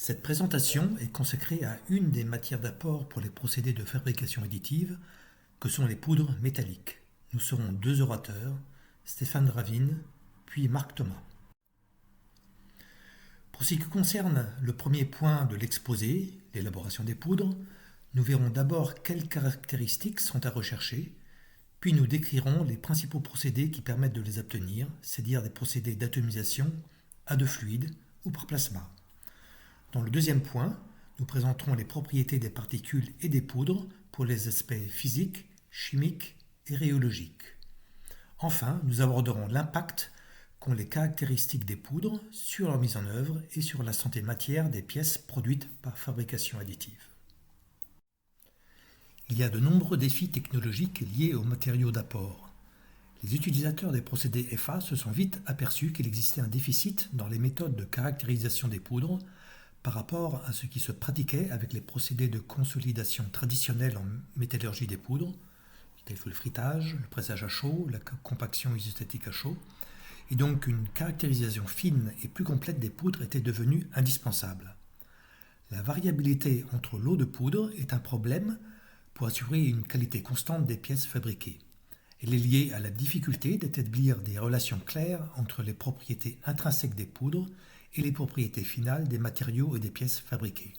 Cette présentation est consacrée à une des matières d'apport pour les procédés de fabrication additive, que sont les poudres métalliques. Nous serons deux orateurs, Stéphane Ravine, puis Marc Thomas. Pour ce qui concerne le premier point de l'exposé, l'élaboration des poudres, nous verrons d'abord quelles caractéristiques sont à rechercher, puis nous décrirons les principaux procédés qui permettent de les obtenir, c'est-à-dire des procédés d'atomisation à deux fluides ou par plasma. Dans le deuxième point, nous présenterons les propriétés des particules et des poudres pour les aspects physiques, chimiques et rhéologiques. Enfin, nous aborderons l'impact qu'ont les caractéristiques des poudres sur leur mise en œuvre et sur la santé matière des pièces produites par fabrication additive. Il y a de nombreux défis technologiques liés aux matériaux d'apport. Les utilisateurs des procédés FA se sont vite aperçus qu'il existait un déficit dans les méthodes de caractérisation des poudres par rapport à ce qui se pratiquait avec les procédés de consolidation traditionnels en métallurgie des poudres, tels que le frittage, le pressage à chaud, la compaction isostatique à chaud, et donc une caractérisation fine et plus complète des poudres était devenue indispensable. La variabilité entre l'eau de poudre est un problème pour assurer une qualité constante des pièces fabriquées. Elle est liée à la difficulté d'établir des relations claires entre les propriétés intrinsèques des poudres et les propriétés finales des matériaux et des pièces fabriquées.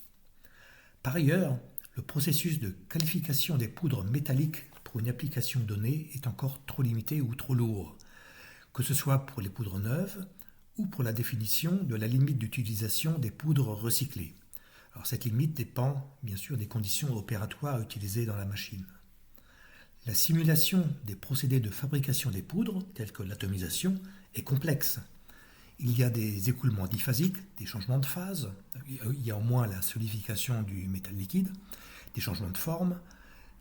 Par ailleurs, le processus de qualification des poudres métalliques pour une application donnée est encore trop limité ou trop lourd, que ce soit pour les poudres neuves ou pour la définition de la limite d'utilisation des poudres recyclées. Alors cette limite dépend bien sûr des conditions opératoires utilisées dans la machine. La simulation des procédés de fabrication des poudres, tels que l'atomisation, est complexe. Il y a des écoulements diphasiques, des changements de phase, il y a au moins la solidification du métal liquide, des changements de forme,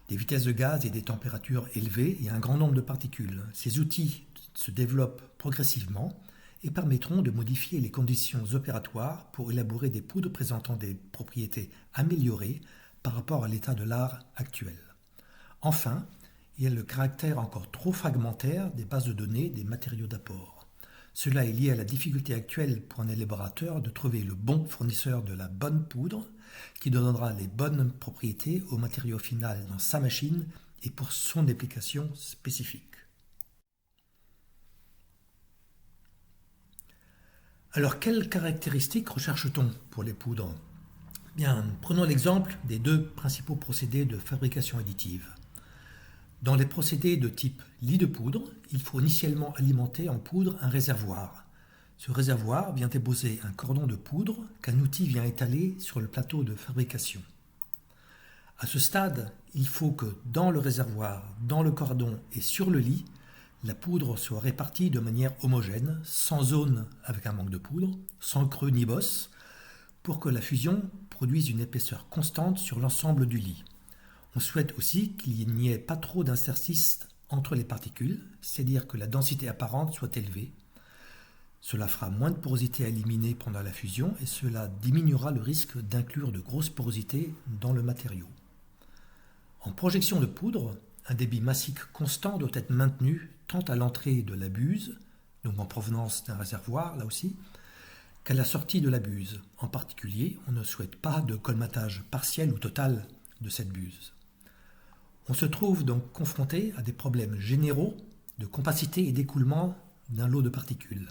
des vitesses de gaz et des températures élevées et un grand nombre de particules. Ces outils se développent progressivement et permettront de modifier les conditions opératoires pour élaborer des poudres présentant des propriétés améliorées par rapport à l'état de l'art actuel. Enfin, il y a le caractère encore trop fragmentaire des bases de données des matériaux d'apport. Cela est lié à la difficulté actuelle pour un élaborateur de trouver le bon fournisseur de la bonne poudre qui donnera les bonnes propriétés au matériau final dans sa machine et pour son application spécifique. Alors, quelles caractéristiques recherche-t-on pour les poudres ? Bien, prenons l'exemple des deux principaux procédés de fabrication additive. Dans les procédés de type lit de poudre, il faut initialement alimenter en poudre un réservoir. Ce réservoir vient déposer un cordon de poudre qu'un outil vient étaler sur le plateau de fabrication. À ce stade, il faut que dans le réservoir, dans le cordon et sur le lit, la poudre soit répartie de manière homogène, sans zone avec un manque de poudre, sans creux ni bosse, pour que la fusion produise une épaisseur constante sur l'ensemble du lit. On souhaite aussi qu'il n'y ait pas trop d'interstices entre les particules, c'est-à-dire que la densité apparente soit élevée. Cela fera moins de porosité à éliminer pendant la fusion et cela diminuera le risque d'inclure de grosses porosités dans le matériau. En projection de poudre, un débit massique constant doit être maintenu tant à l'entrée de la buse, donc en provenance d'un réservoir là aussi, qu'à la sortie de la buse. En particulier, on ne souhaite pas de colmatage partiel ou total de cette buse. On se trouve donc confronté à des problèmes généraux de compacité et d'écoulement d'un lot de particules.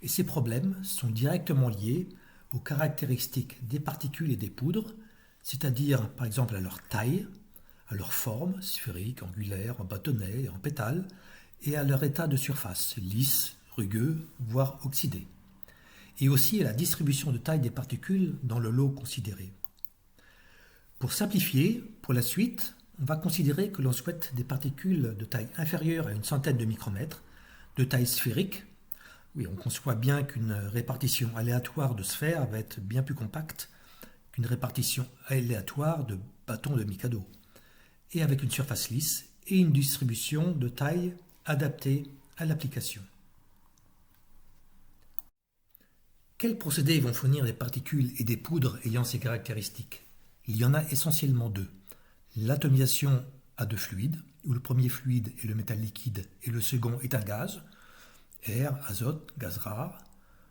Et ces problèmes sont directement liés aux caractéristiques des particules et des poudres, c'est-à-dire par exemple à leur taille, à leur forme, sphérique, angulaire, en bâtonnet, en pétale, et à leur état de surface, lisse, rugueux, voire oxydé. Et aussi à la distribution de taille des particules dans le lot considéré. Pour simplifier, pour la suite, on va considérer que l'on souhaite des particules de taille inférieure à une centaine de micromètres, de taille sphérique. Oui, on conçoit bien qu'une répartition aléatoire de sphères va être bien plus compacte qu'une répartition aléatoire de bâtons de Mikado, et avec une surface lisse et une distribution de taille adaptée à l'application. Quels procédés vont fournir des particules et des poudres ayant ces caractéristiques ? Il y en a essentiellement deux. L'atomisation à deux fluides, où le premier fluide est le métal liquide et le second est un gaz, air, azote, gaz rare,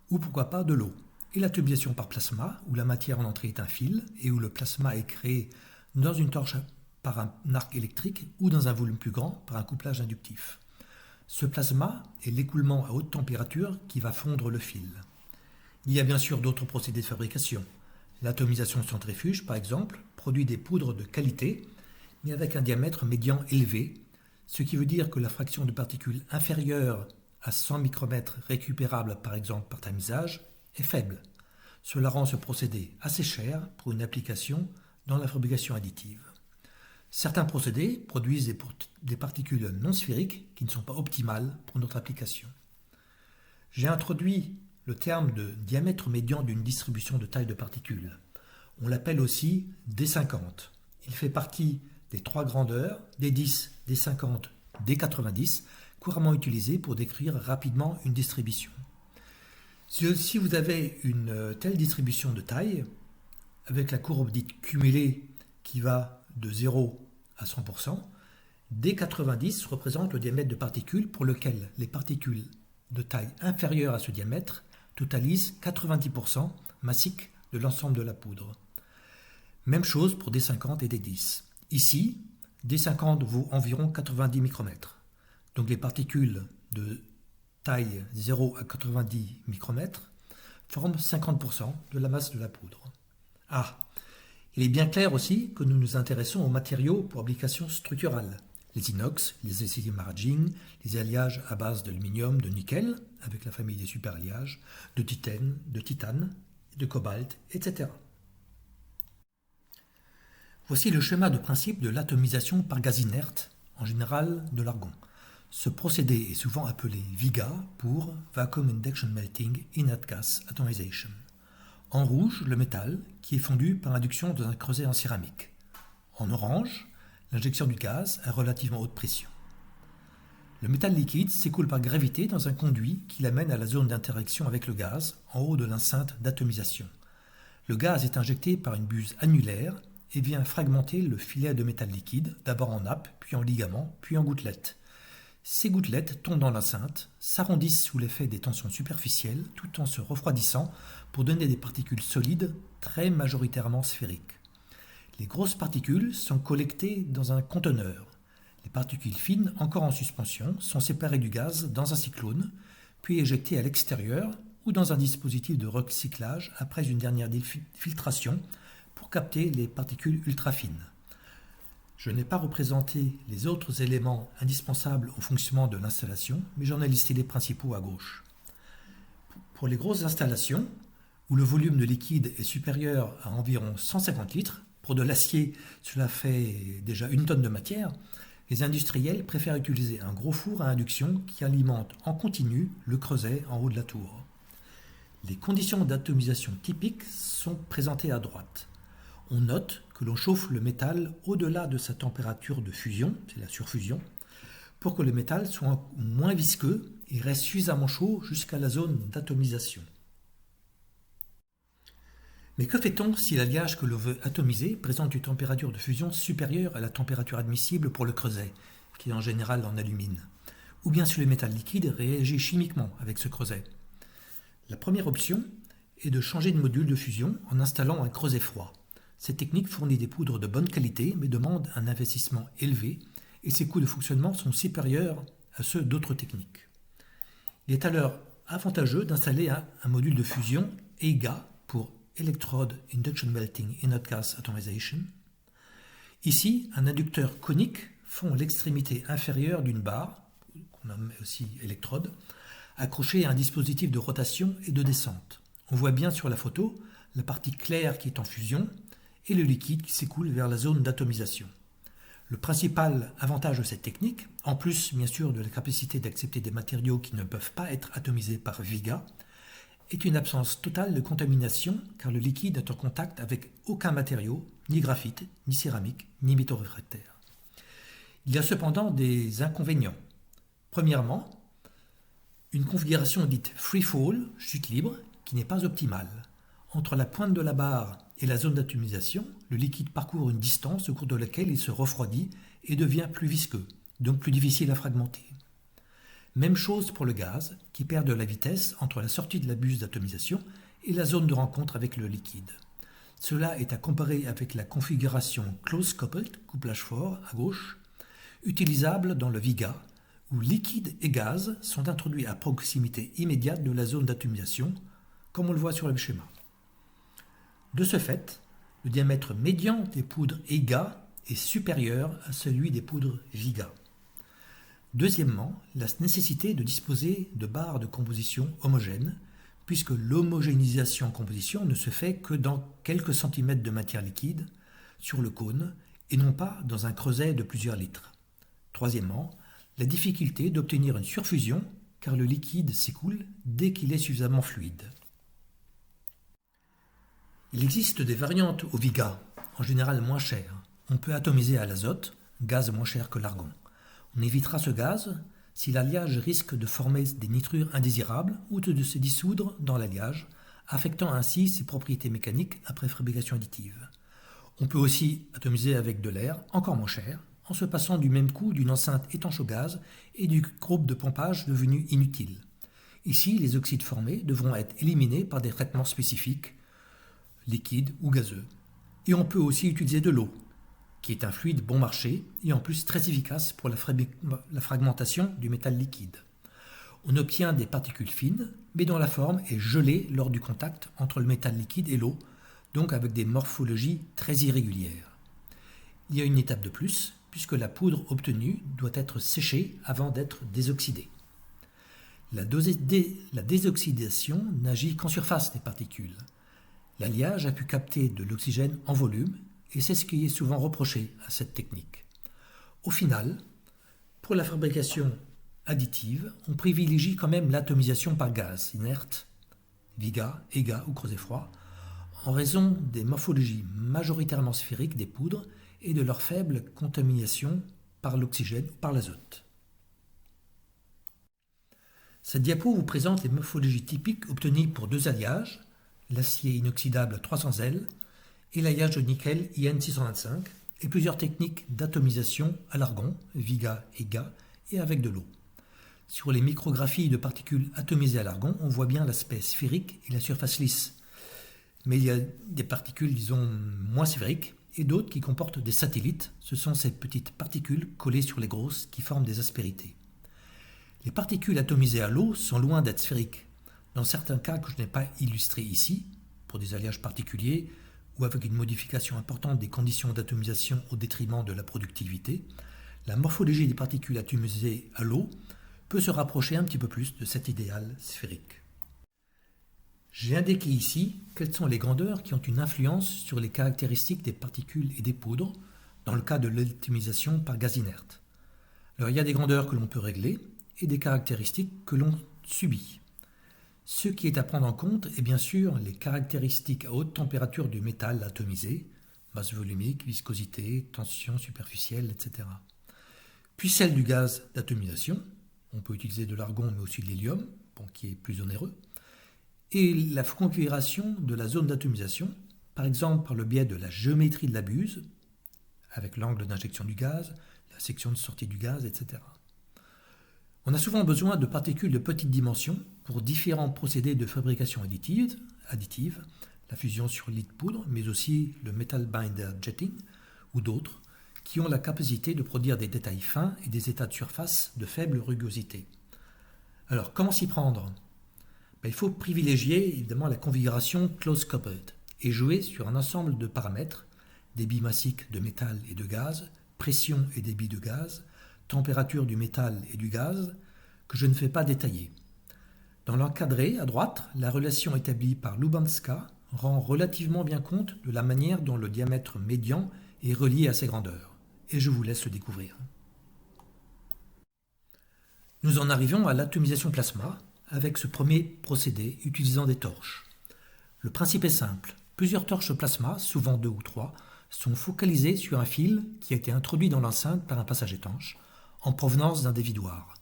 ou pourquoi pas de l'eau. et l'atomisation par plasma, où la matière en entrée est un fil et où le plasma est créé dans une torche par un arc électrique ou dans un volume plus grand par un couplage inductif. Ce plasma est l'écoulement à haute température qui va fondre le fil. Il y a bien sûr d'autres procédés de fabrication. L'atomisation centrifuge, par exemple, produit des poudres de qualité, mais avec un diamètre médian élevé, ce qui veut dire que la fraction de particules inférieure à 100 micromètres récupérables par exemple par tamisage est faible. Cela rend ce procédé assez cher pour une application dans la fabrication additive. Certains procédés produisent des particules non sphériques qui ne sont pas optimales pour notre application. J'ai introduit le terme de diamètre médian d'une distribution de taille de particules. On l'appelle aussi D50. Il fait partie des trois grandeurs, D10, D50, D90, couramment utilisées pour décrire rapidement une distribution. Si vous avez une telle distribution de taille, avec la courbe dite cumulée qui va de 0 à 100%, D90 représente le diamètre de particules pour lequel les particules de taille inférieure à ce diamètre totalisent 90% massique de l'ensemble de la poudre. Même chose pour D50 et D10. Ici, D50 vaut environ 90 micromètres. Donc les particules de taille 0 à 90 micromètres forment 50% de la masse de la poudre. Il est bien clair aussi que nous nous intéressons aux matériaux pour applications structurales. Les inox, les ACD maraging, les alliages à base d'aluminium, de nickel, avec la famille des superalliages, de titane, de cobalt, etc. Voici le schéma de principe de l'atomisation par gaz inerte, en général de l'argon. Ce procédé est souvent appelé VIGA pour Vacuum Induction Melting Inert Gas Atomization. En rouge, le métal, qui est fondu par induction dans un creuset en céramique. En orange, l'injection du gaz à relativement haute pression. Le métal liquide s'écoule par gravité dans un conduit qui l'amène à la zone d'interaction avec le gaz, en haut de l'enceinte d'atomisation. Le gaz est injecté par une buse annulaire et vient fragmenter le filet de métal liquide, d'abord en nappe, puis en ligament, puis en gouttelettes. Ces gouttelettes tombent dans l'enceinte, s'arrondissent sous l'effet des tensions superficielles, tout en se refroidissant pour donner des particules solides, très majoritairement sphériques. Les grosses particules sont collectées dans un conteneur. Les particules fines, encore en suspension, sont séparées du gaz dans un cyclone, puis éjectées à l'extérieur ou dans un dispositif de recyclage après une dernière filtration pour capter les particules ultra fines. Je n'ai pas représenté les autres éléments indispensables au fonctionnement de l'installation, mais j'en ai listé les principaux à gauche. Pour les grosses installations, où le volume de liquide est supérieur à environ 150 litres, pour de l'acier, cela fait déjà 1 tonne de matière, les industriels préfèrent utiliser un gros four à induction qui alimente en continu le creuset en haut de la tour. Les conditions d'atomisation typiques sont présentées à droite. On note que l'on chauffe le métal au-delà de sa température de fusion, c'est la surfusion, pour que le métal soit moins visqueux et reste suffisamment chaud jusqu'à la zone d'atomisation. Mais que fait-on si l'alliage que l'on veut atomiser présente une température de fusion supérieure à la température admissible pour le creuset, qui est en général en alumine, ou bien si le métal liquide réagit chimiquement avec ce creuset? La première option est de changer de module de fusion en installant un creuset froid. Cette technique fournit des poudres de bonne qualité mais demande un investissement élevé et ses coûts de fonctionnement sont supérieurs à ceux d'autres techniques. Il est alors avantageux d'installer un module de fusion EIGA pour Electrode Induction Melting Inert Gas Atomization. Ici, un inducteur conique fond l'extrémité inférieure d'une barre, qu'on nomme aussi électrode, accrochée à un dispositif de rotation et de descente. On voit bien sur la photo la partie claire qui est en fusion et le liquide qui s'écoule vers la zone d'atomisation. Le principal avantage de cette technique, en plus bien sûr de la capacité d'accepter des matériaux qui ne peuvent pas être atomisés par VIGA, est une absence totale de contamination car le liquide n'est en contact avec aucun matériau, ni graphite, ni céramique, ni métaux réfractaires. Il y a cependant des inconvénients. Premièrement, une configuration dite free fall, chute libre, qui n'est pas optimale. Entre la pointe de la barre et la zone d'atomisation, le liquide parcourt une distance au cours de laquelle il se refroidit et devient plus visqueux, donc plus difficile à fragmenter. Même chose pour le gaz, qui perd de la vitesse entre la sortie de la buse d'atomisation et la zone de rencontre avec le liquide. Cela est à comparer avec la configuration close coupled, couplage fort, à gauche, utilisable dans le Viga, où liquide et gaz sont introduits à proximité immédiate de la zone d'atomisation, comme on le voit sur le schéma. De ce fait, le diamètre médian des poudres EGA est supérieur à celui des poudres VIGA. Deuxièmement, la nécessité de disposer de barres de composition homogènes, puisque l'homogénéisation en composition ne se fait que dans quelques centimètres de matière liquide sur le cône et non pas dans un creuset de plusieurs litres. Troisièmement, la difficulté d'obtenir une surfusion car le liquide s'écoule dès qu'il est suffisamment fluide. Il existe des variantes au Viga, en général moins chères. On peut atomiser à l'azote, gaz moins cher que l'argon. On évitera ce gaz si l'alliage risque de former des nitrures indésirables ou de se dissoudre dans l'alliage, affectant ainsi ses propriétés mécaniques après fabrication additive. On peut aussi atomiser avec de l'air, encore moins cher, en se passant du même coup d'une enceinte étanche au gaz et du groupe de pompage devenu inutile. Ici, les oxydes formés devront être éliminés par des traitements spécifiques, liquides ou gazeux. Et on peut aussi utiliser de l'eau, qui est un fluide bon marché et en plus très efficace pour la fragmentation du métal liquide. On obtient des particules fines, mais dont la forme est gelée lors du contact entre le métal liquide et l'eau, donc avec des morphologies très irrégulières. Il y a une étape de plus, puisque la poudre obtenue doit être séchée avant d'être désoxydée. La désoxydation n'agit qu'en surface des particules. L'alliage a pu capter de l'oxygène en volume, et c'est ce qui est souvent reproché à cette technique. Au final, pour la fabrication additive, on privilégie quand même l'atomisation par gaz inerte, Viga, EGA ou creuset froid, en raison des morphologies majoritairement sphériques des poudres et de leur faible contamination par l'oxygène ou par l'azote. Cette diapo vous présente les morphologies typiques obtenues pour deux alliages, l'acier inoxydable 300L et l'alliage de nickel IN625, et plusieurs techniques d'atomisation à l'argon, Viga, EGA, et avec de l'eau. Sur les micrographies de particules atomisées à l'argon, on voit bien l'aspect sphérique et la surface lisse. Mais il y a des particules, disons, moins sphériques, et d'autres qui comportent des satellites. Ce sont ces petites particules collées sur les grosses qui forment des aspérités. Les particules atomisées à l'eau sont loin d'être sphériques. Dans certains cas que je n'ai pas illustrés ici, pour des alliages particuliers, ou avec une modification importante des conditions d'atomisation au détriment de la productivité, la morphologie des particules atomisées à l'eau peut se rapprocher un petit peu plus de cet idéal sphérique. J'ai indiqué ici quelles sont les grandeurs qui ont une influence sur les caractéristiques des particules et des poudres dans le cas de l'atomisation par gaz inerte. Alors il y a des grandeurs que l'on peut régler et des caractéristiques que l'on subit. Ce qui est à prendre en compte est bien sûr les caractéristiques à haute température du métal atomisé, masse volumique, viscosité, tension superficielle, etc. Puis celle du gaz d'atomisation, on peut utiliser de l'argon mais aussi de l'hélium, qui est plus onéreux, et la configuration de la zone d'atomisation, par exemple par le biais de la géométrie de la buse, avec l'angle d'injection du gaz, la section de sortie du gaz, etc. On a souvent besoin de particules de petite dimension pour différents procédés de fabrication additive, la fusion sur lit de poudre, mais aussi le metal binder jetting ou d'autres, qui ont la capacité de produire des détails fins et des états de surface de faible rugosité. Alors, comment s'y prendre ? Il faut privilégier évidemment la configuration close coupled et jouer sur un ensemble de paramètres, débit massique de métal et de gaz, pression et débit de gaz, température du métal et du gaz, que je ne fais pas détailler. Dans l'encadré à droite, la relation établie par Lubanska rend relativement bien compte de la manière dont le diamètre médian est relié à ces grandeurs, et je vous laisse le découvrir. Nous en arrivons à l'atomisation plasma, avec ce premier procédé utilisant des torches. Le principe est simple. Plusieurs torches plasma, souvent 2 ou 3, sont focalisées sur un fil qui a été introduit dans l'enceinte par un passage étanche, en provenance d'un dévidoir.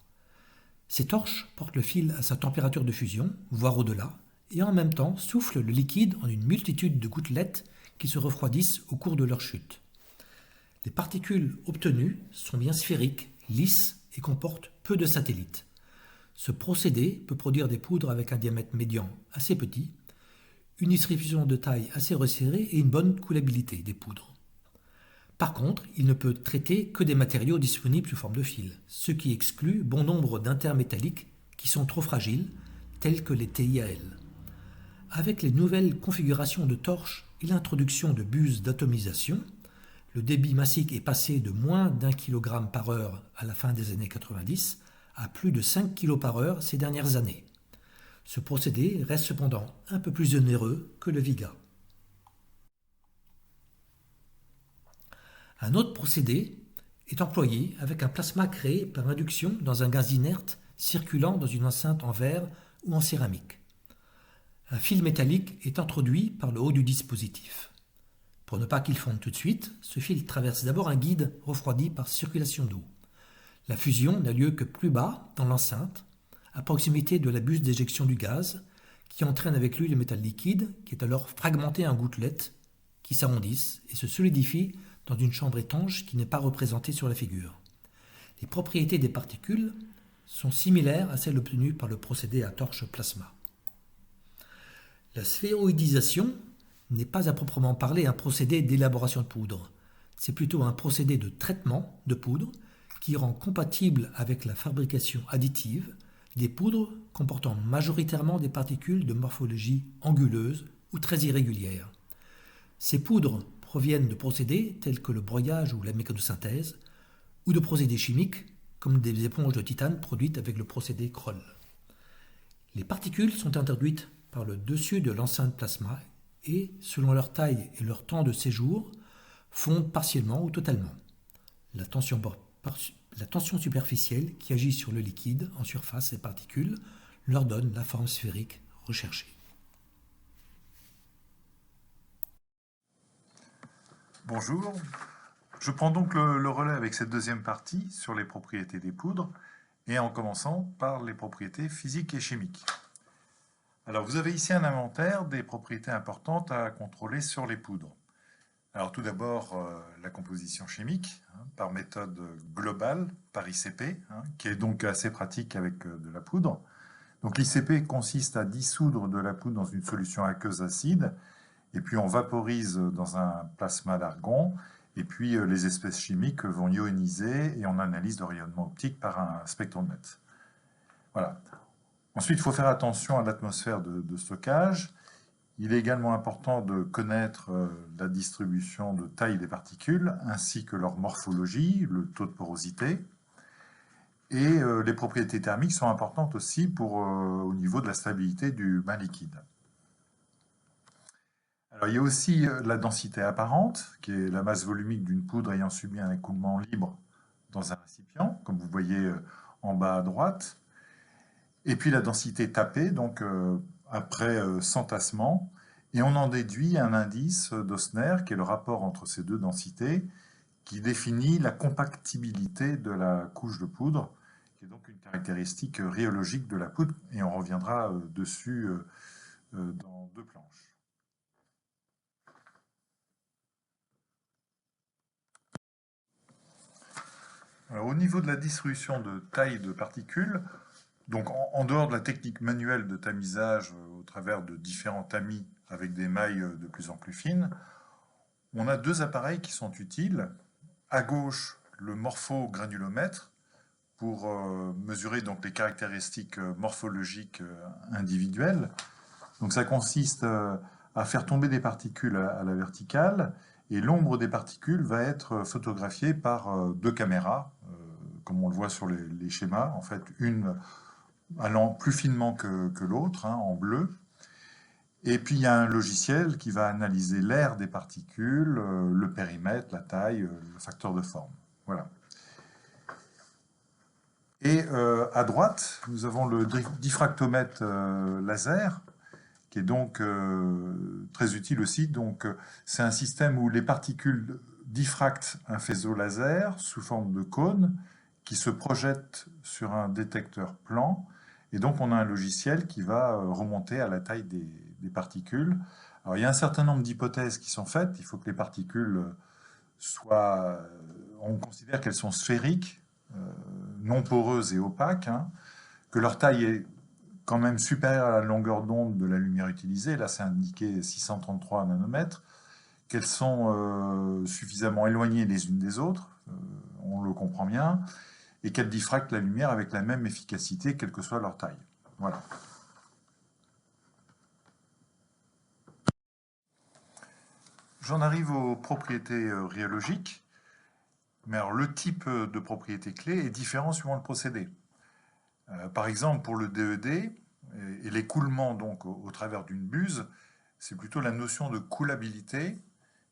Ces torches portent le fil à sa température de fusion, voire au-delà, et en même temps soufflent le liquide en une multitude de gouttelettes qui se refroidissent au cours de leur chute. Les particules obtenues sont bien sphériques, lisses et comportent peu de satellites. Ce procédé peut produire des poudres avec un diamètre médian assez petit, une distribution de taille assez resserrée et une bonne coulabilité des poudres. Par contre, il ne peut traiter que des matériaux disponibles sous forme de fil, ce qui exclut bon nombre d'intermétalliques qui sont trop fragiles, tels que les TIAL. Avec les nouvelles configurations de torches et l'introduction de buses d'atomisation, le débit massique est passé de moins d'1 kg par heure à la fin des années 90 à plus de 5 kg par heure ces dernières années. Ce procédé reste cependant un peu plus onéreux que le Viga. Un autre procédé est employé avec un plasma créé par induction dans un gaz inerte circulant dans une enceinte en verre ou en céramique. Un fil métallique est introduit par le haut du dispositif. Pour ne pas qu'il fonde tout de suite, ce fil traverse d'abord un guide refroidi par circulation d'eau. La fusion n'a lieu que plus bas dans l'enceinte, à proximité de la buse d'éjection du gaz, qui entraîne avec lui le métal liquide, qui est alors fragmenté en gouttelettes, qui s'arrondissent et se solidifient dans une chambre étanche qui n'est pas représentée sur la figure. Les propriétés des particules sont similaires à celles obtenues par le procédé à torche plasma. La sphéroïdisation n'est pas à proprement parler un procédé d'élaboration de poudre. C'est plutôt un procédé de traitement de poudre qui rend compatible avec la fabrication additive des poudres comportant majoritairement des particules de morphologie anguleuse ou très irrégulière. Ces poudres proviennent de procédés tels que le broyage ou la mécanosynthèse, ou de procédés chimiques comme des éponges de titane produites avec le procédé Kroll. Les particules sont introduites par le dessus de l'enceinte plasma et, selon leur taille et leur temps de séjour, fondent partiellement ou totalement. La tension superficielle qui agit sur le liquide en surface des particules leur donne la forme sphérique recherchée. Bonjour, je prends donc le relais avec cette deuxième partie sur les propriétés des poudres et en commençant par les propriétés physiques et chimiques. Alors vous avez ici un inventaire des propriétés importantes à contrôler sur les poudres. Alors tout d'abord la composition chimique par méthode globale, par ICP, qui est donc assez pratique avec de la poudre. Donc l'ICP consiste à dissoudre de la poudre dans une solution aqueuse acide, et puis on vaporise dans un plasma d'argon, et puis les espèces chimiques vont ioniser et on analyse le rayonnement optique par un spectromètre. Voilà. Ensuite, il faut faire attention à l'atmosphère de stockage. Il est également important de connaître la distribution de taille des particules, ainsi que leur morphologie, le taux de porosité. Et les propriétés thermiques sont importantes aussi au niveau de la stabilité du bain liquide. Alors, il y a aussi la densité apparente, qui est la masse volumique d'une poudre ayant subi un écoulement libre dans un récipient, comme vous voyez en bas à droite. Et puis la densité tapée, donc après s'entassement, et on en déduit un indice d'Osner, qui est le rapport entre ces deux densités, qui définit la compactibilité de la couche de poudre, qui est donc une caractéristique rhéologique de la poudre, et on reviendra dessus dans deux planches. Alors, au niveau de la distribution de taille de particules, donc en dehors de la technique manuelle de tamisage au travers de différents tamis avec des mailles de plus en plus fines, on a deux appareils qui sont utiles. À gauche, le morphogranulomètre pour mesurer donc les caractéristiques morphologiques individuelles. Donc ça consiste à faire tomber des particules à la verticale et l'ombre des particules va être photographiée par deux caméras, comme on le voit sur les schémas. En fait, une allant plus finement que l'autre, en bleu. Et puis il y a un logiciel qui va analyser l'air des particules, le périmètre, la taille, le facteur de forme. Voilà. Et à droite, nous avons le diffractomètre laser, qui est donc très utile aussi. Donc c'est un système où les particules diffractent un faisceau laser sous forme de cône qui se projette sur un détecteur plan. Et donc, on a un logiciel qui va remonter à la taille des particules. Alors, il y a un certain nombre d'hypothèses qui sont faites. Il faut que les particules soient... on considère qu'elles sont sphériques, non poreuses et opaques, que leur taille est quand même supérieures à la longueur d'onde de la lumière utilisée, là c'est indiqué 633 nanomètres, qu'elles sont suffisamment éloignées les unes des autres, on le comprend bien, et qu'elles diffractent la lumière avec la même efficacité, quelle que soit leur taille. Voilà. J'en arrive aux propriétés rhéologiques, mais alors le type de propriété clé est différent suivant le procédé. Par exemple, pour le DED, et l'écoulement donc au travers d'une buse, c'est plutôt la notion de coulabilité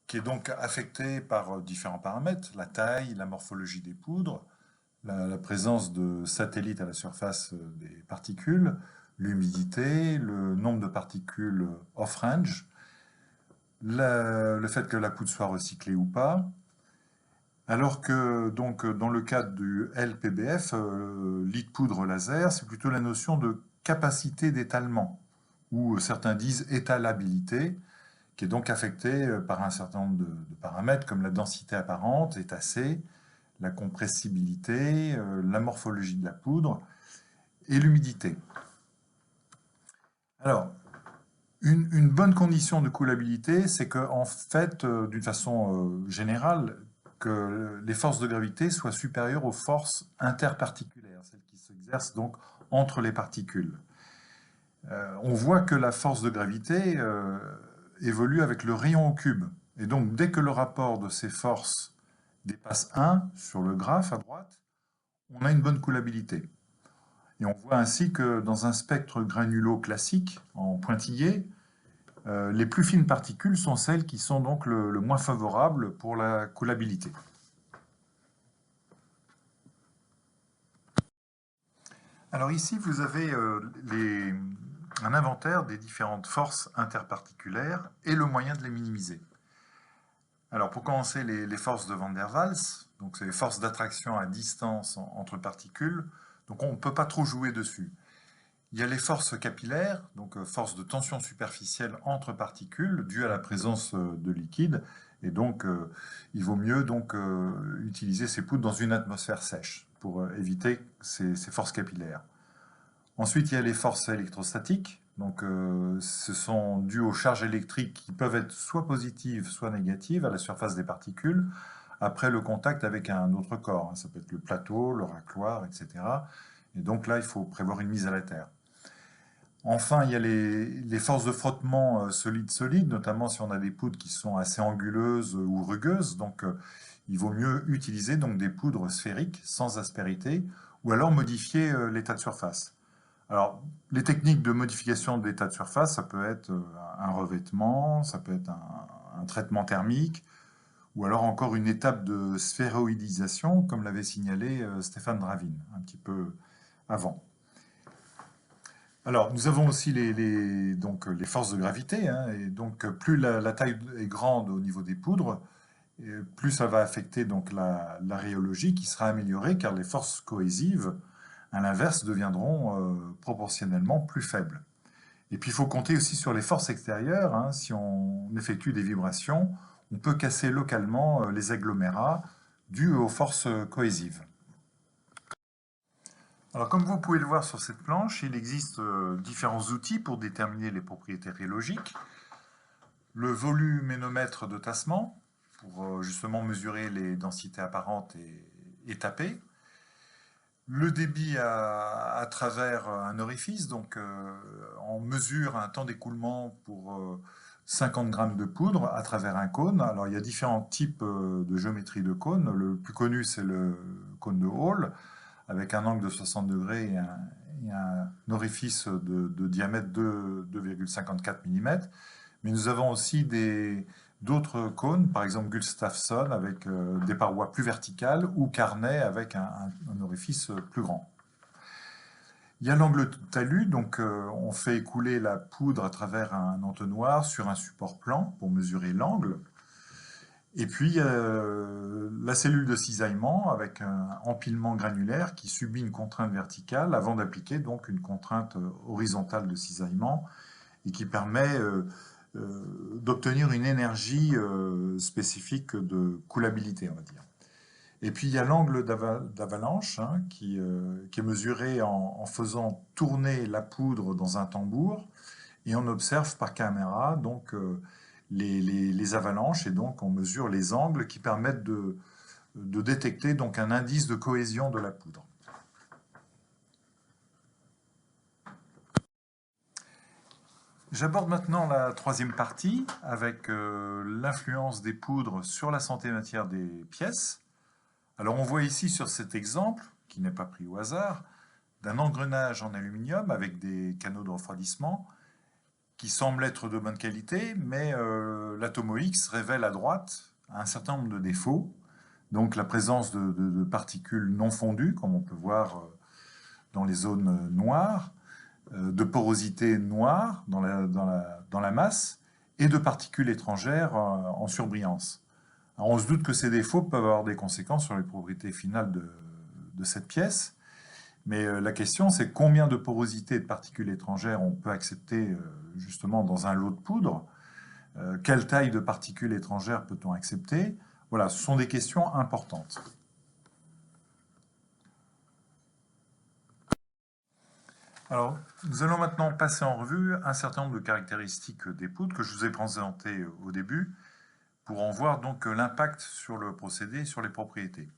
qui est donc affectée par différents paramètres, la taille, la morphologie des poudres, la présence de satellites à la surface des particules, l'humidité, le nombre de particules off-range, le fait que la poudre soit recyclée ou pas, alors que donc, dans le cadre du LPBF, lit de poudre laser, c'est plutôt la notion de capacité d'étalement, ou certains disent étalabilité, qui est donc affectée par un certain nombre de paramètres comme la densité apparente, état C, la compressibilité, la morphologie de la poudre et l'humidité. Alors, une bonne condition de coulabilité, c'est qu'en fait, d'une façon générale, que les forces de gravité soient supérieures aux forces interparticulaires, celles qui s'exercent donc entre les particules. On voit que la force de gravité évolue avec le rayon au cube. Et donc, dès que le rapport de ces forces dépasse 1 sur le graphe à droite, on a une bonne coulabilité. Et on voit ainsi que dans un spectre granulo classique, en pointillé, les plus fines particules sont celles qui sont donc le moins favorables pour la coulabilité. Alors ici, vous avez un inventaire des différentes forces interparticulaires et le moyen de les minimiser. Alors pour commencer, les forces de Van der Waals, donc c'est les forces d'attraction à distance entre particules, donc on ne peut pas trop jouer dessus. Il y a les forces capillaires, donc forces de tension superficielle entre particules, dues à la présence de liquide, et donc il vaut mieux donc utiliser ces poudres dans une atmosphère sèche pour éviter ces forces capillaires. Ensuite, il y a les forces électrostatiques, donc ce sont dues aux charges électriques qui peuvent être soit positives, soit négatives à la surface des particules, après le contact avec un autre corps. Ça peut être le plateau, le racloir, etc. Et donc là, il faut prévoir une mise à la terre. Enfin, il y a les forces de frottement solide-solide, notamment si on a des poudres qui sont assez anguleuses ou rugueuses. Donc, il vaut mieux utiliser donc, des poudres sphériques sans aspérité ou alors modifier l'état de surface. Alors, les techniques de modification de l'état de surface, ça peut être un revêtement, ça peut être un traitement thermique, ou alors encore une étape de sphéroïdisation, comme l'avait signalé Stéphane Dravin un petit peu avant. Alors, nous avons aussi donc, les forces de gravité, hein, et donc plus la taille est grande au niveau des poudres, plus ça va affecter donc, la rhéologie qui sera améliorée, car les forces cohésives, à l'inverse, deviendront proportionnellement plus faibles. Et puis il faut compter aussi sur les forces extérieures, hein. Si on effectue des vibrations, on peut casser localement les agglomérats dus aux forces cohésives. Alors, comme vous pouvez le voir sur cette planche, il existe différents outils pour déterminer les propriétés rhéologiques. Le voluménomètre de tassement, pour justement mesurer les densités apparentes et tapées. Le débit à travers un orifice, donc on mesure un temps d'écoulement pour 50 grammes de poudre à travers un cône. Alors, il y a différents types de géométrie de cône. Le plus connu, c'est le cône de Hall, avec un angle de 60 degrés et un orifice de diamètre de 2,54 mm. Mais nous avons aussi d'autres cônes, par exemple Gustafsson avec des parois plus verticales ou Carnet avec un orifice plus grand. Il y a l'angle talus, donc on fait écouler la poudre à travers un entonnoir sur un support plan pour mesurer l'angle. Et puis, la cellule de cisaillement avec un empilement granulaire qui subit une contrainte verticale avant d'appliquer donc une contrainte horizontale de cisaillement et qui permet d'obtenir une énergie spécifique de coulabilité, on va dire. Et puis il y a l'angle d'avalanche hein, qui est mesuré en faisant tourner la poudre dans un tambour et on observe par caméra donc les avalanches et donc on mesure les angles qui permettent de détecter donc un indice de cohésion de la poudre. J'aborde maintenant la troisième partie avec l'influence des poudres sur la santé matière des pièces. Alors on voit ici sur cet exemple, qui n'est pas pris au hasard, d'un engrenage en aluminium avec des canaux de refroidissement qui semble être de bonne qualité, mais l'atomo X révèle à droite un certain nombre de défauts, donc la présence de particules non fondues, comme on peut voir dans les zones noires, de porosité noire dans la masse, et de particules étrangères en surbrillance. Alors on se doute que ces défauts peuvent avoir des conséquences sur les propriétés finales de cette pièce, mais la question c'est combien de porosité et de particules étrangères on peut accepter justement dans un lot de poudre, quelle taille de particules étrangères peut-on accepter? Voilà, ce sont des questions importantes. Alors, nous allons maintenant passer en revue un certain nombre de caractéristiques des poudres que je vous ai présentées au début, pour en voir donc l'impact sur le procédé et sur les propriétés.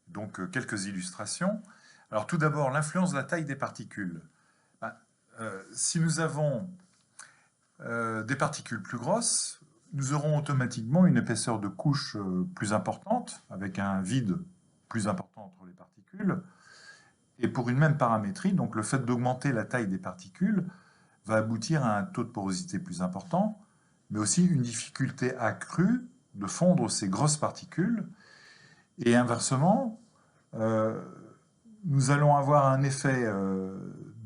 Donc quelques illustrations. Alors tout d'abord, l'influence de la taille des particules. Si nous avons des particules plus grosses, nous aurons automatiquement une épaisseur de couche plus importante, avec un vide plus important entre les particules. Et pour une même paramétrie, donc le fait d'augmenter la taille des particules va aboutir à un taux de porosité plus important, mais aussi une difficulté accrue de fondre ces grosses particules. Et inversement, nous allons avoir un effet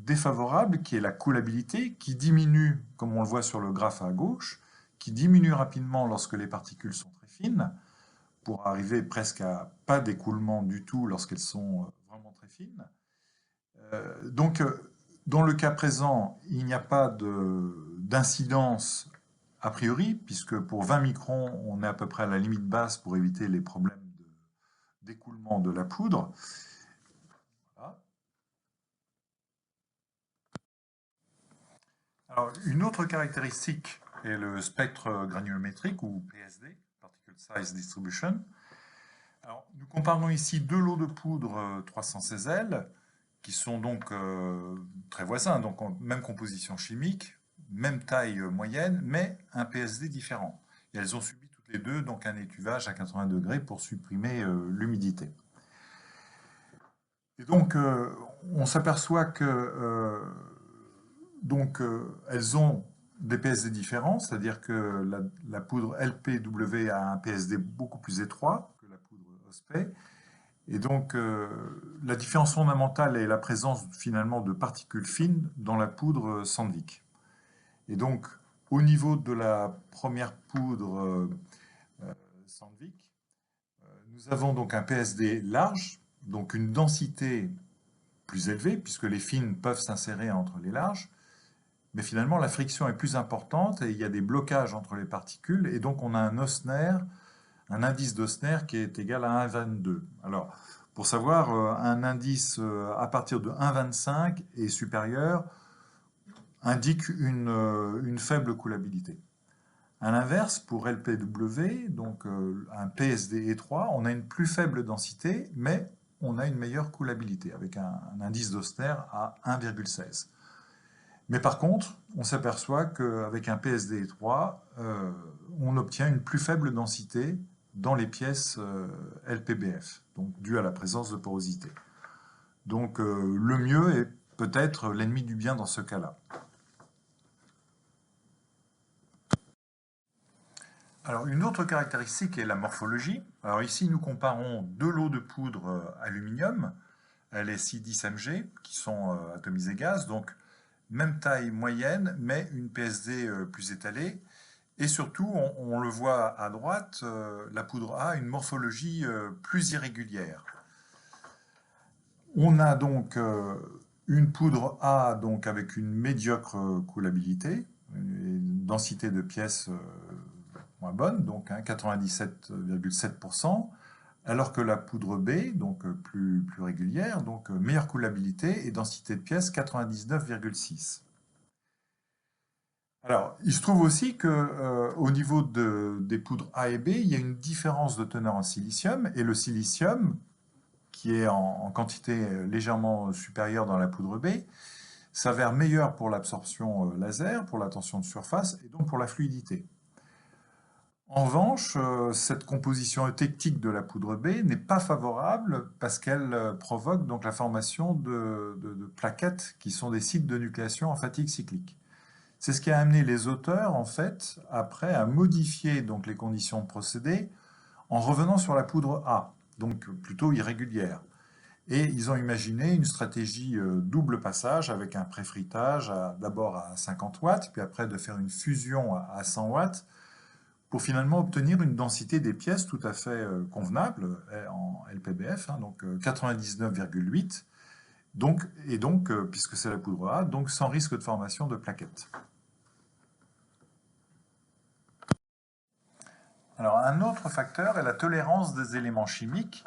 défavorable qui est la coulabilité, qui diminue, comme on le voit sur le graphe à gauche, qui diminue rapidement lorsque les particules sont très fines, pour arriver presque à pas d'écoulement du tout lorsqu'elles sont vraiment très fines. Donc, dans le cas présent, il n'y a pas d'incidence a priori, puisque pour 20 microns, on est à peu près à la limite basse pour éviter les problèmes d'écoulement de la poudre. Voilà. Alors, une autre caractéristique est le spectre granulométrique, ou PSD, Particle Size Distribution. Alors, nous comparons ici deux lots de poudre 316L, qui sont donc très voisins, donc même composition chimique, même taille moyenne, mais un PSD différent. Et elles ont subi toutes les deux donc un étuvage à 80 degrés pour supprimer l'humidité. Et donc, on s'aperçoit que elles ont des PSD différents, c'est-à-dire que la poudre LPW a un PSD beaucoup plus étroit que la poudre OSP. Et donc, la différence fondamentale est la présence finalement de particules fines dans la poudre Sandvik. Et donc, au niveau de la première poudre Sandvik, nous avons donc un PSD large, donc une densité plus élevée, puisque les fines peuvent s'insérer entre les larges, mais finalement la friction est plus importante et il y a des blocages entre les particules, et donc on a un Osner, un indice d'Osner qui est égal à 1,22. Alors, pour savoir, un indice à partir de 1,25 et supérieur indique une faible coulabilité. À l'inverse, pour LPW, donc un PSD étroit, on a une plus faible densité, mais on a une meilleure coulabilité, avec un indice d'Osner à 1,16. Mais par contre, on s'aperçoit qu'avec un PSD étroit, on obtient une plus faible densité dans les pièces LPBF, donc dû à la présence de porosité. Donc le mieux est peut-être l'ennemi du bien dans ce cas-là. Alors une autre caractéristique est la morphologie. Alors ici nous comparons deux lots de poudre aluminium, LSI 10Mg, qui sont atomisés gaz, donc même taille moyenne, mais une PSD plus étalée. Et surtout, on le voit à droite, la poudre A a une morphologie plus irrégulière. On a donc une poudre A donc, avec une médiocre coulabilité, une densité de pièces moins bonne, donc 97,7%. alors que la poudre B, donc plus régulière, donc meilleure coulabilité et densité de pièces 99,6. Alors, il se trouve aussi que au niveau des poudres A et B, il y a une différence de teneur en silicium, et le silicium, qui est en quantité légèrement supérieure dans la poudre B, s'avère meilleur pour l'absorption laser, pour la tension de surface et donc pour la fluidité. En revanche, cette composition eutectique de la poudre B n'est pas favorable parce qu'elle provoque donc la formation de plaquettes qui sont des sites de nucléation en fatigue cyclique. C'est ce qui a amené les auteurs, en fait, après, à modifier donc les conditions de procédé en revenant sur la poudre A, donc plutôt irrégulière. Et ils ont imaginé une stratégie double passage avec un préfritage d'abord à 50 watts, puis après de faire une fusion à 100 watts, pour finalement obtenir une densité des pièces tout à fait convenable en LPBF, hein, donc 99,8, puisque c'est la poudre A, donc sans risque de formation de plaquettes. Alors un autre facteur est la tolérance des éléments chimiques.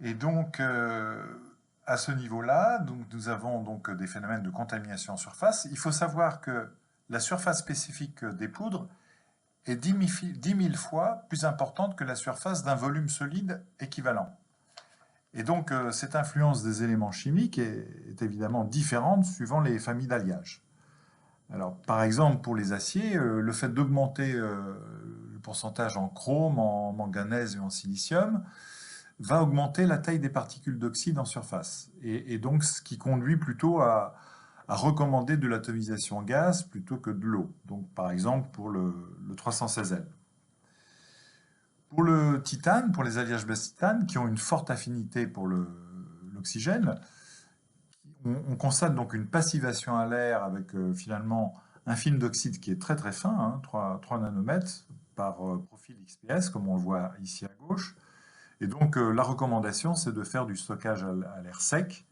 Et donc à ce niveau-là, nous avons donc des phénomènes de contamination en surface. Il faut savoir que la surface spécifique des poudres est 10 000 fois plus importante que la surface d'un volume solide équivalent. Et donc cette influence des éléments chimiques est évidemment différente suivant les familles d'alliage. Alors par exemple pour les aciers, le fait d'augmenter le pourcentage en chrome, en manganèse et en silicium va augmenter la taille des particules d'oxyde en surface. Et donc ce qui conduit plutôt à recommander de l'atomisation en gaz plutôt que de l'eau. Donc par exemple pour le 316L. Pour le titane, pour les alliages base-titane, qui ont une forte affinité pour l'oxygène, on constate donc une passivation à l'air avec finalement un film d'oxyde qui est très très fin, hein, 3 nanomètres par profil XPS, comme on le voit ici à gauche. Et donc la recommandation, c'est de faire du stockage à l'air sec.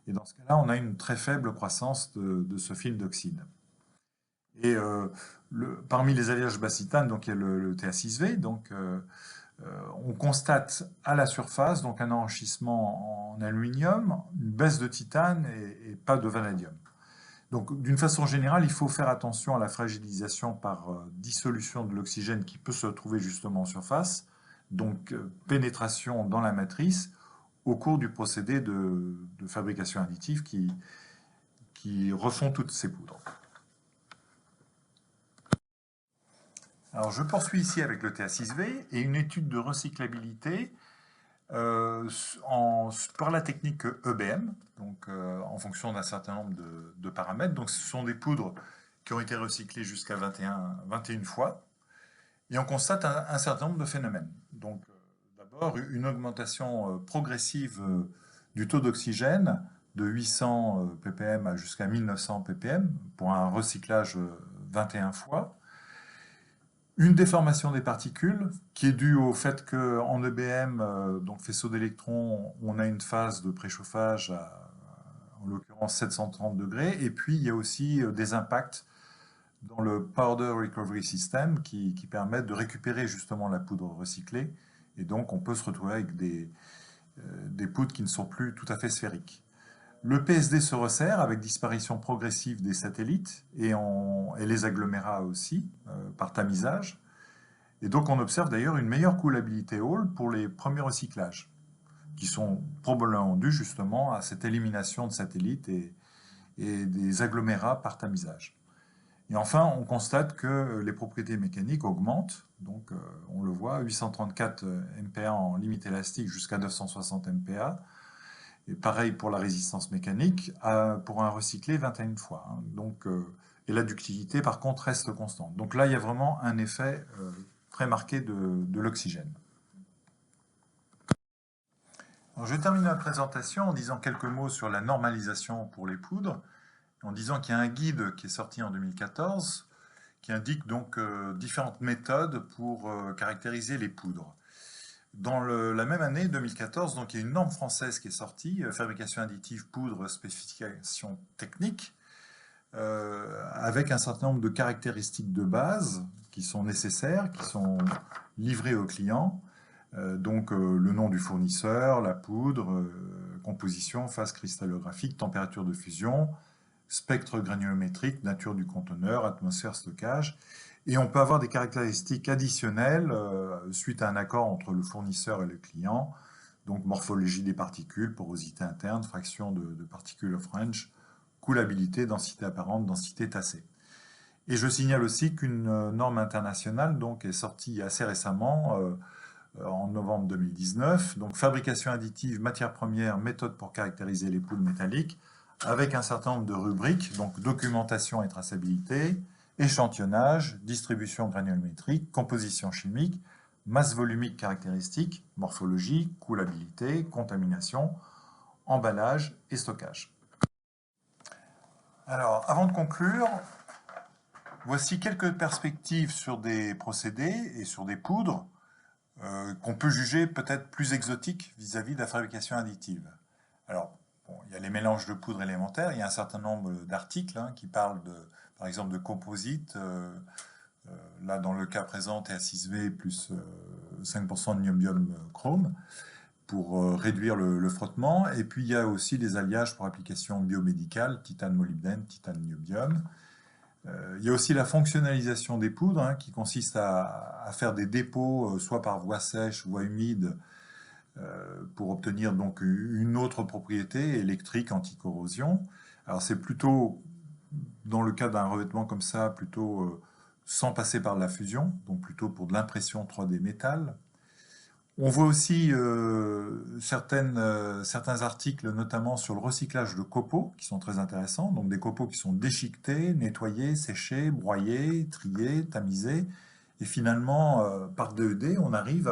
Et dans ce cas-là, on a une très faible croissance de ce film d'oxyde. Et parmi les alliages base-titane, donc il y a le Ta6V, donc on constate à la surface donc un enrichissement en aluminium, une baisse de titane et pas de vanadium. Donc d'une façon générale, il faut faire attention à la fragilisation par dissolution de l'oxygène qui peut se trouver justement en surface, donc pénétration dans la matrice au cours du procédé de fabrication additive qui refont toutes ces poudres. Alors je poursuis ici avec le Ta6V et une étude de recyclabilité par la technique EBM, donc en fonction d'un certain nombre de paramètres. Donc ce sont des poudres qui ont été recyclées jusqu'à 21 fois. Et on constate un certain nombre de phénomènes. Donc d'abord une augmentation progressive du taux d'oxygène de 800 ppm jusqu'à 1900 ppm pour un recyclage 21 fois. Une déformation des particules qui est due au fait qu'en EBM, donc faisceau d'électrons, on a une phase de préchauffage en l'occurrence 730 degrés, et puis il y a aussi des impacts dans le Powder Recovery System qui permettent de récupérer justement la poudre recyclée, et donc on peut se retrouver avec des poudres qui ne sont plus tout à fait sphériques. Le PSD se resserre avec disparition progressive des satellites et les agglomérats aussi, par tamisage. Et donc on observe d'ailleurs une meilleure coulabilité Hall pour les premiers recyclages, qui sont probablement dus justement à cette élimination de satellites et des agglomérats par tamisage. Et enfin, on constate que les propriétés mécaniques augmentent, donc on le voit, 834 MPa en limite élastique jusqu'à 960 MPa, et pareil pour la résistance mécanique, pour un recyclé 21 fois. Hein. Donc, et la ductilité, par contre, reste constante. Donc là, il y a vraiment un effet très marqué de l'oxygène. Je termine ma présentation en disant quelques mots sur la normalisation pour les poudres, en disant qu'il y a un guide qui est sorti en 2014, qui indique donc différentes méthodes pour caractériser les poudres. Dans la même année, 2014, donc, il y a une norme française qui est sortie, fabrication additive poudre, spécification technique, avec un certain nombre de caractéristiques de base qui sont nécessaires, qui sont livrées aux clients, Le nom du fournisseur, la poudre, composition, phase cristallographique, température de fusion, spectre granulométrique, nature du conteneur, atmosphère, stockage. Et on peut avoir des caractéristiques additionnelles suite à un accord entre le fournisseur et le client. Donc morphologie des particules, porosité interne, fraction de particules of range, coulabilité, densité apparente, densité tassée. Et je signale aussi qu'une norme internationale donc, est sortie assez récemment, en novembre 2019, donc fabrication additive, matières premières, méthode pour caractériser les poudres métalliques, avec un certain nombre de rubriques, donc documentation et traçabilité, échantillonnage, distribution granulométrique, composition chimique, masse volumique caractéristique, morphologie, coulabilité, contamination, emballage et stockage. Alors, avant de conclure, voici quelques perspectives sur des procédés et sur des poudres qu'on peut juger peut-être plus exotiques vis-à-vis de la fabrication additive. Alors, bon, il y a les mélanges de poudres élémentaires, il y a un certain nombre d'articles qui parlent, par exemple, de composites. Là, dans le cas présent, T6V plus 5% de niobium chrome pour réduire le frottement. Et puis, il y a aussi les alliages pour applications biomédicales, titane-molybdène, titane-niobium. Il y a aussi la fonctionnalisation des poudres qui consiste à faire des dépôts soit par voie sèche, voie humide pour obtenir donc une autre propriété électrique anti-corrosion. Alors c'est plutôt, dans le cas d'un revêtement comme ça, plutôt sans passer par de la fusion, donc plutôt pour de l'impression 3D métal. On voit aussi certains articles, notamment sur le recyclage de copeaux, qui sont très intéressants. Donc des copeaux qui sont déchiquetés, nettoyés, séchés, broyés, triés, tamisés. Et finalement, par DED, on arrive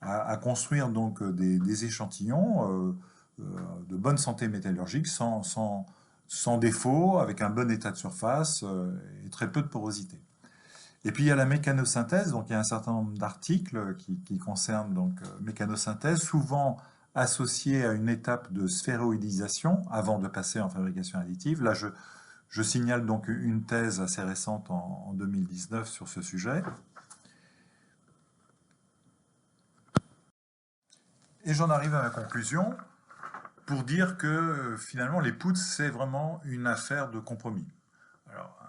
à construire donc des échantillons de bonne santé métallurgique, sans défaut, avec un bon état de surface et très peu de porosité. Et puis il y a la mécanosynthèse, donc il y a un certain nombre d'articles qui concernent donc mécanosynthèse, souvent associés à une étape de sphéroïdisation avant de passer en fabrication additive. Là, je signale donc une thèse assez récente en 2019 sur ce sujet. Et j'en arrive à ma conclusion pour dire que finalement les poudres, c'est vraiment une affaire de compromis. Alors,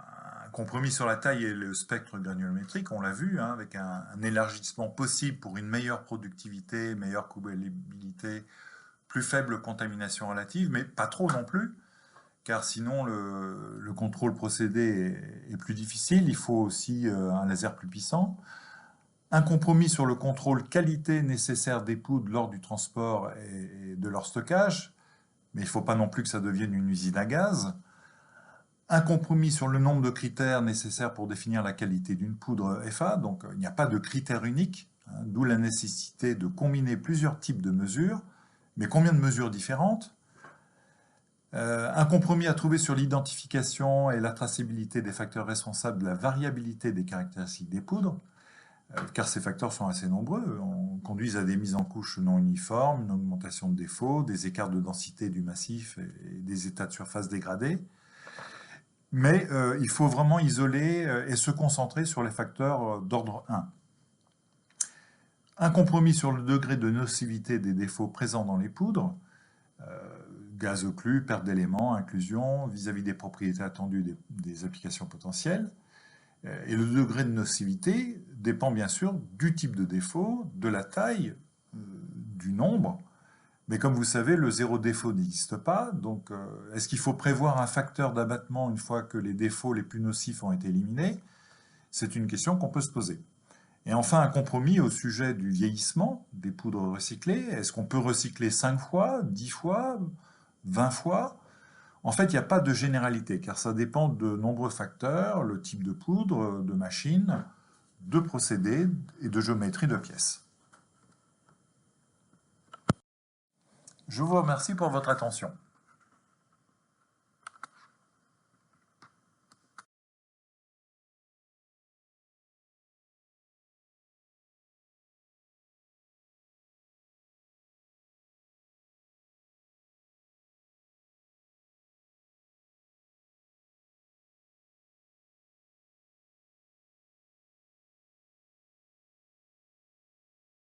compromis sur la taille et le spectre granulométrique, on l'a vu, avec un élargissement possible pour une meilleure productivité, meilleure coulabilité, plus faible contamination relative, mais pas trop non plus, car sinon le contrôle procédé est plus difficile. Il faut aussi un laser plus puissant. Un compromis sur le contrôle qualité nécessaire des poudres lors du transport et de leur stockage, mais il ne faut pas non plus que ça devienne une usine à gaz. Un compromis sur le nombre de critères nécessaires pour définir la qualité d'une poudre FA, donc il n'y a pas de critère unique, d'où la nécessité de combiner plusieurs types de mesures, mais combien de mesures différentes? Un compromis à trouver sur l'identification et la traçabilité des facteurs responsables de la variabilité des caractéristiques des poudres, car ces facteurs sont assez nombreux, conduisent à des mises en couche non uniformes, une augmentation de défauts, des écarts de densité du massif et des états de surface dégradés. Mais il faut vraiment isoler et se concentrer sur les facteurs d'ordre 1. Un compromis sur le degré de nocivité des défauts présents dans les poudres, gaz occlus, perte d'éléments, inclusion, vis-à-vis des propriétés attendues des applications potentielles. Et le degré de nocivité dépend bien sûr du type de défaut, de la taille, du nombre. Mais comme vous savez, le zéro défaut n'existe pas. Donc, est-ce qu'il faut prévoir un facteur d'abattement une fois que les défauts les plus nocifs ont été éliminés? C'est une question qu'on peut se poser. Et enfin, un compromis au sujet du vieillissement des poudres recyclées. Est-ce qu'on peut recycler 5 fois, 10 fois, 20 fois? En fait, il n'y a pas de généralité, car ça dépend de nombreux facteurs, le type de poudre, de machine, de procédé et de géométrie de pièces. Je vous remercie pour votre attention.